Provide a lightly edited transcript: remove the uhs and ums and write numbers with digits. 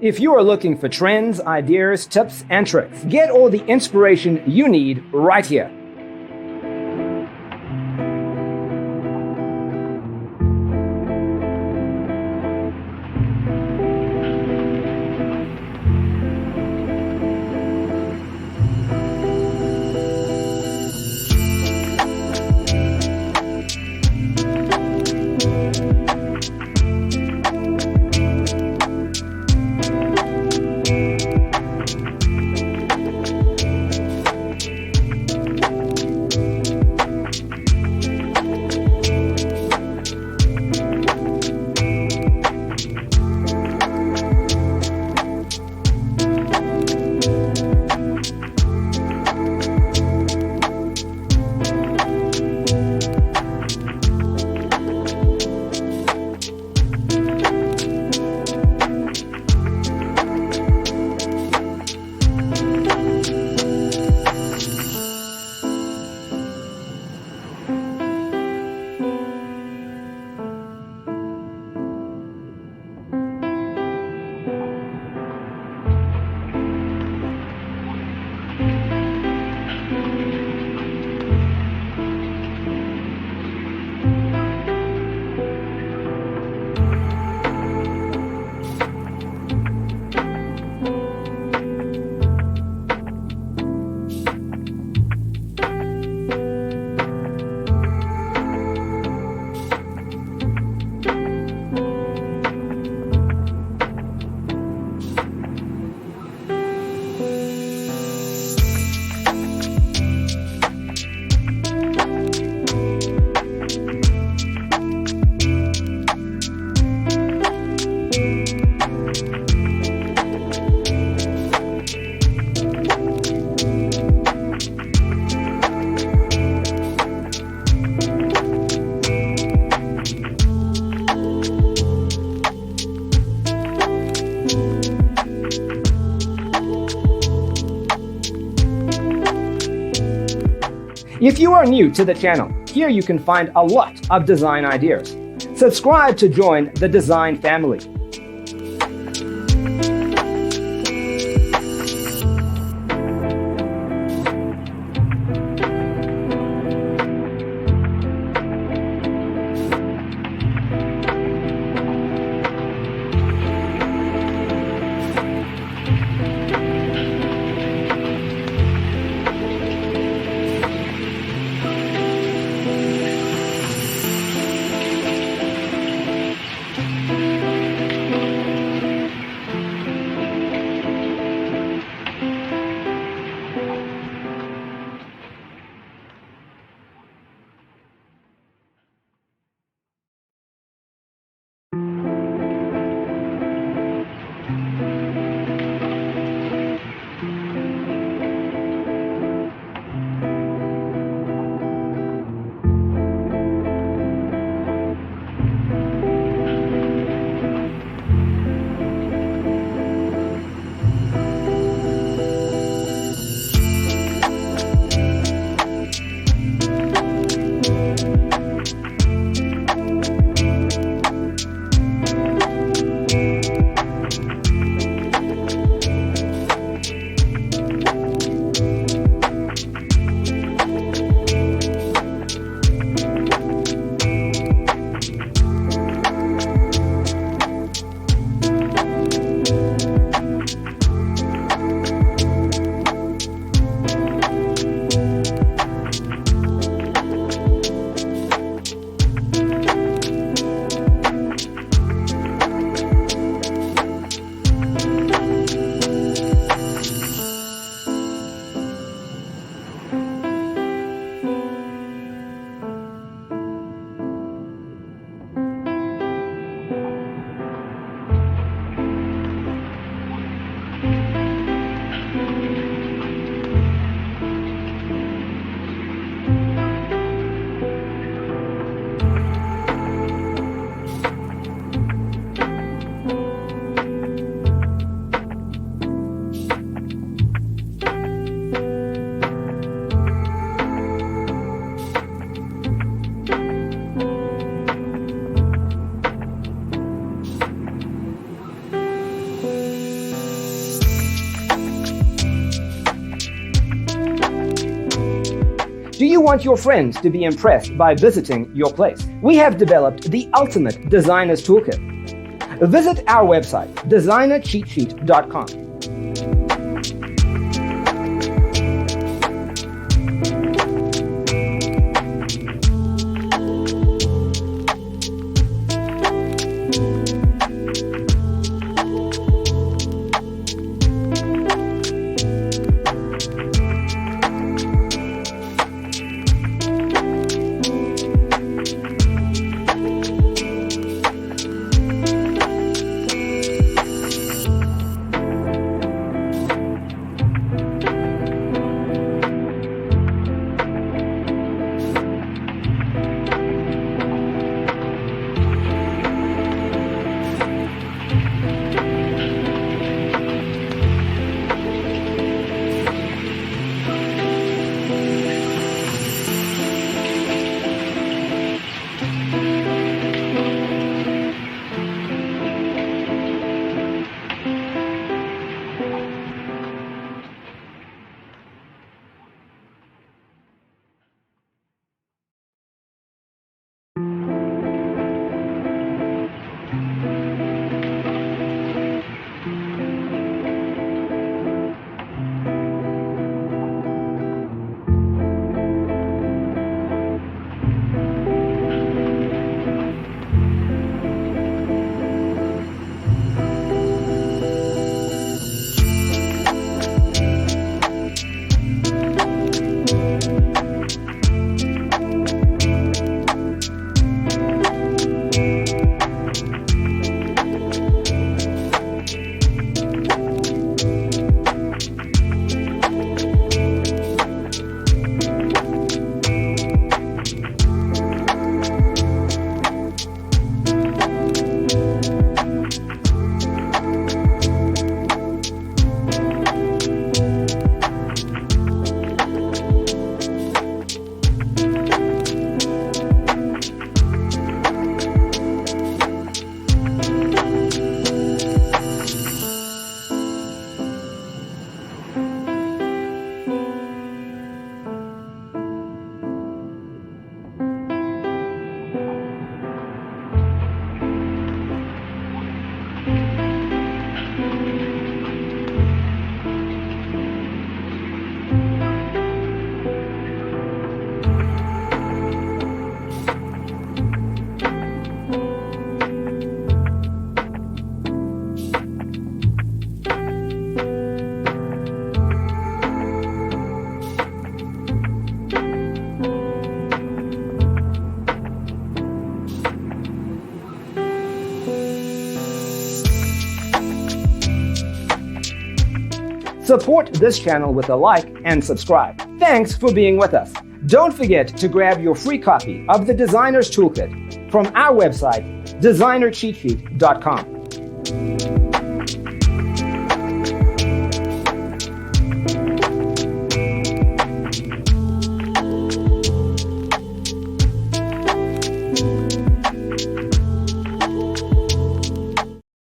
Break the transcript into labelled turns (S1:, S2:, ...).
S1: If you are looking for trends, ideas, tips, and tricks, get all the inspiration you need right here. If you are new to the channel, here you can find a lot of design ideas. Subscribe to join the design family. Do you want your friends to be impressed by visiting your place? We have developed the ultimate designer's toolkit. Visit our website, designercheatsheet.com. Support this channel with a like and subscribe. Thanks for being with us. Don't forget to grab your free copy of the Designer's Toolkit from our website, designercheatsheet.com.